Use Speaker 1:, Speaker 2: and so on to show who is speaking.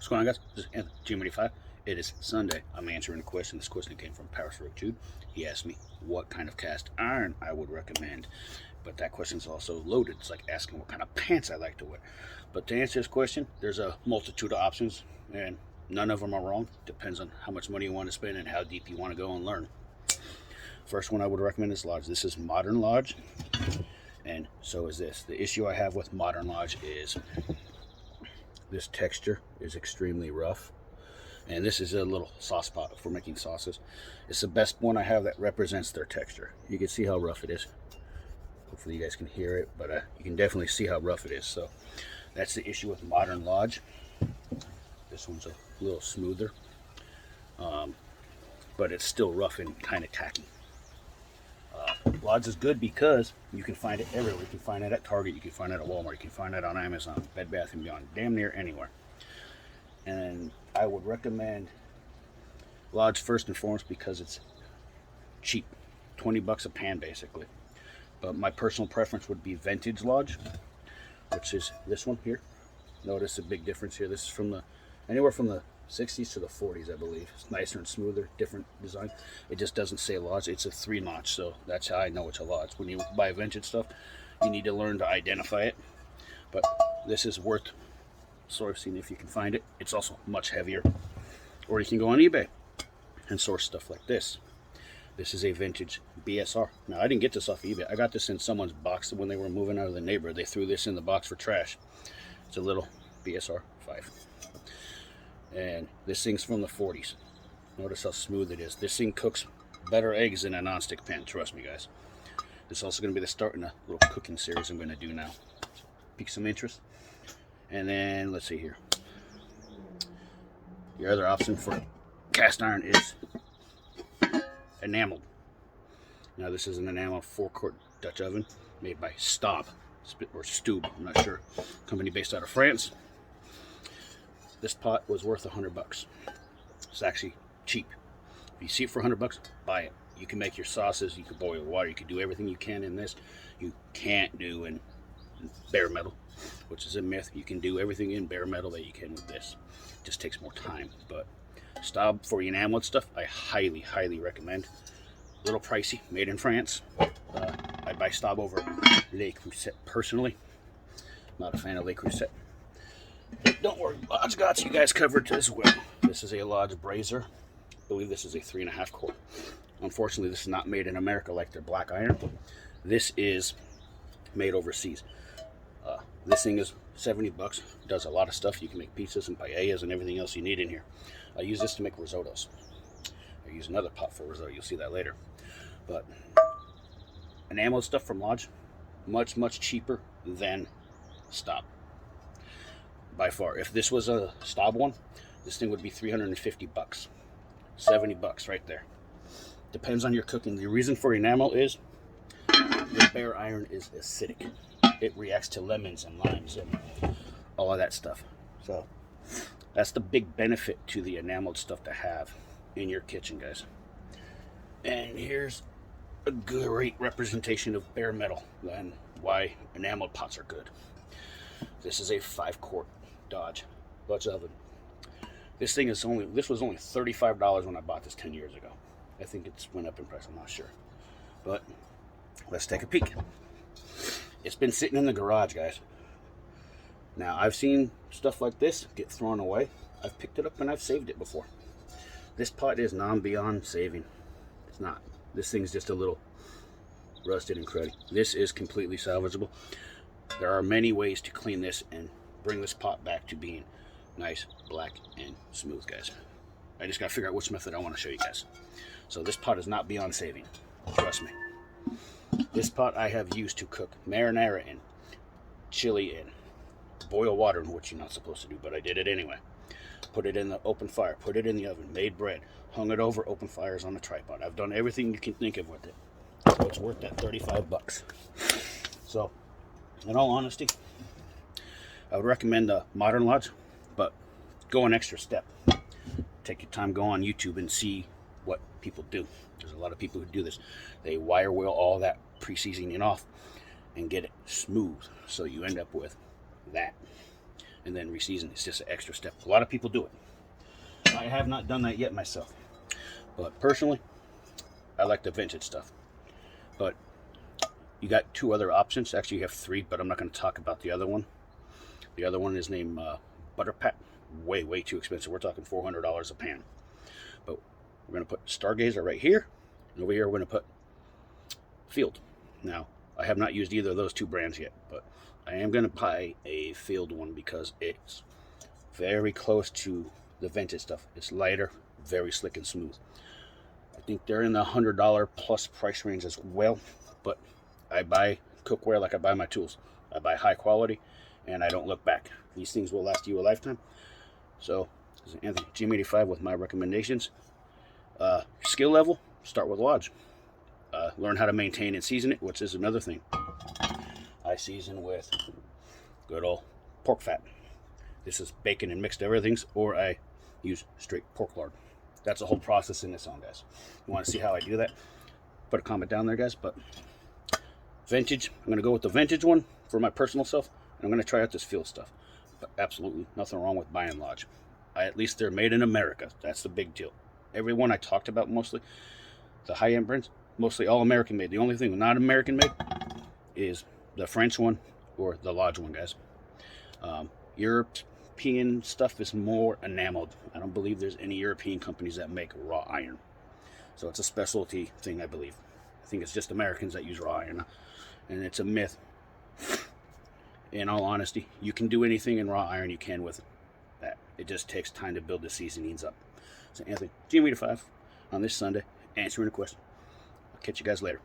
Speaker 1: What's going on, guys? This is Anthony, G85. It is Sunday. I'm answering a question. This question came from Paris Jude. He asked me what kind of cast iron I would recommend. But that question is also loaded. It's like asking what kind of pants I like to wear. But to answer this question, there's a multitude of options, and none of them are wrong. Depends on how much money you want to spend and how deep you want to go and learn. First one I would recommend is Lodge. This is Modern Lodge, and so is this. The issue I have with Modern Lodge is this texture is extremely rough, and this is a little sauce pot for making sauces. It's the best one I have that represents their texture. You can see how rough it is. Hopefully you guys can hear it, but you can definitely see how rough it is. So that's the issue with Modern Lodge. This one's a little smoother, but it's still rough and kind of tacky. Lodge is good because you can find it everywhere. You can find it at Target, you can find it at Walmart, you can find it on Amazon, Bed Bath & Beyond, damn near anywhere. And I would recommend Lodge first and foremost because it's cheap, 20 bucks a pan basically. But my personal preference would be Vintage Lodge, which is this one here. Notice a big difference here. This is from anywhere from the 60s to the 40s, I believe. It's nicer and smoother, different design. It just doesn't say Lodge. It's a 3-notch, so that's how I know it's a Lodge. When you buy vintage stuff, you need to learn to identify it. But this is worth sourcing if you can find it. It's also much heavier. Or you can go on eBay and source stuff like this. This is a vintage BSR. Now, I didn't get this off eBay. I got this in someone's box when they were moving out of the neighborhood. They threw this in the box for trash. It's a little BSR 5. And this thing's from the 40s. Notice how smooth it is. This thing cooks better eggs than a nonstick pan. Trust me, guys. This is also going to be the start in a little cooking series I'm going to do now. Pique some interest. And then, let's see here. The other option for cast iron is enameled. Now, this is an enameled 4-quart Dutch oven made by Staub, or Stube, I'm not sure. Company based out of France. This pot was worth 100 bucks. It's actually cheap. If you see it for 100 bucks, buy it. You can make your sauces, you can boil water, you can do everything you can in this. You can't do in bare metal, which is a myth. You can do everything in bare metal that you can with this. It just takes more time. But Staub for enameled stuff, I highly, highly recommend. A little pricey, made in France. I buy Staub over Le Creuset personally. Not a fan of Le Creuset. Don't worry, Lodge got you guys covered as well. This is a Lodge brazer. I believe this is a 3.5 quart. Unfortunately, this is not made in America like their black iron. This is made overseas. This thing is 70 bucks. Does a lot of stuff. You can make pizzas and paellas and everything else you need in here. I use this to make risottos. I use another pot for risotto. You'll see that later. But enameled stuff from Lodge, much, much cheaper than Staub. By far. If this was a Staub one, this thing would be 350 bucks. 70 bucks right there. Depends on your cooking. The reason for enamel is the bare iron is acidic. It reacts to lemons and limes and all of that stuff. So that's the big benefit to the enameled stuff to have in your kitchen, guys. And here's a great representation of bare metal and why enameled pots are good. This is a 5-quart Dodge oven. This was only $35 when I bought this 10 years ago. I think it's went up in price, I'm not sure. But let's take a peek. It's been sitting in the garage, guys. Now, I've seen stuff like this get thrown away. I've picked it up and I've saved it before. This pot is beyond saving. It's not. This thing's just a little rusted and cruddy. This is completely salvageable. There are many ways to clean this and bring this pot back to being nice, black, and smooth, guys. I just got to figure out which method I want to show you guys. So this pot is not beyond saving. Trust me. This pot I have used to cook marinara in, chili in, boil water in, which you're not supposed to do, but I did it anyway. Put it in the open fire, put it in the oven, made bread, hung it over open fires on a tripod. I've done everything you can think of with it. So it's worth that 35 bucks. So, in all honesty, I would recommend Modern Lodge, but go an extra step. Take your time, go on YouTube and see what people do. There's a lot of people who do this. They wire wheel all that pre-seasoning off and get it smooth, so you end up with that. and then reseason. It's just an extra step. A lot of people do it. I have not done that yet myself, but personally, I like the vintage stuff. But you got two other options. Actually, you have three, but I'm not going to talk about the other one. The other one is named Butter Pat. Way too expensive. We're talking $400 a pan. But we're going to put Stargazer right here, and over here we're going to put Field. Now, I have not used either of those two brands yet, but I am going to buy a Field one because it's very close to the vintage stuff. It's lighter, very slick and smooth. I think they're in the $100 plus price range as well, but I buy cookware like I buy my tools. I buy high quality, and I don't look back. These things will last you a lifetime. So, this is Anthony, GM85 with my recommendations. Skill level, start with Lodge. Learn how to maintain and season it, which is another thing. I season with good old pork fat. This is bacon and mixed everythings, or I use straight pork lard. That's the whole process in its own, guys. You want to see how I do that? Put a comment down there, guys. But vintage, I'm going to go with the vintage one for my personal self. And I'm going to try out this Field stuff. But absolutely nothing wrong with buying Lodge. At least they're made in America. That's the big deal. Everyone I talked about, mostly the high-end brands, mostly all American made. The only thing not American made is the French one or the Lodge one, guys. European stuff is more enameled. I don't believe there's any European companies that make raw iron. So it's a specialty thing, I believe. I think it's just Americans that use raw iron. And it's a myth. In all honesty, you can do anything in raw iron you can with that. It just takes time to build the seasonings up. So Anthony, GM85 on this Sunday, answering a question. I'll catch you guys later.